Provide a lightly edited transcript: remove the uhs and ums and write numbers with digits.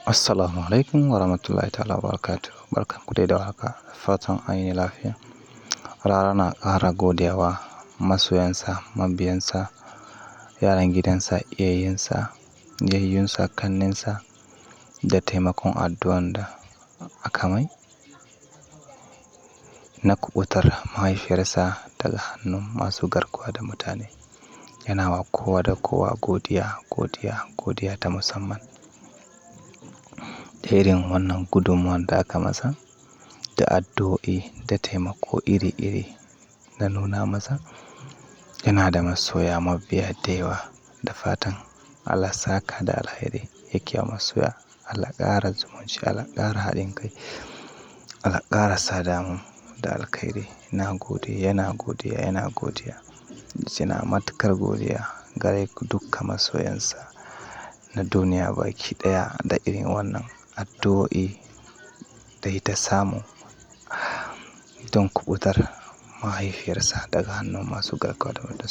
Assalamu alaikum wa rahmatullahi ta'ala wa barakatuh. Barkan ku dai da haka. Fatan an yi lafiya. Rana na ƙara godewa masoyansa, mabiyansa, yaran gidansa, iyayensa, yayyunsa, kanninsa da taimakon addu'an da aka mai na kuɓutar mahaifiyarsa daga hannun masu garkuwa da mutane. Yana wa kowa da kowa godiya ta musamman. Da irin wannan gudunmuwan da aka masa, da addu'o'i da taimako iri-iri na nuna masa, yana da masoya mabiya da yawa. Da fatan Allah saka da alheri yake wa masoya. Allah ƙara zumunci, Allah ƙara haɗin kai, Allah ƙara sada mu da alkhairi. Na gode, yana godiya. Yana matuƙar godiya gare ku dukkan masoyansa na duniya baki ɗaya da irin wannan addu'o'i da ita samu don kuɓutar mahaifiyarsa daga hannun masu garkuwa da mutane.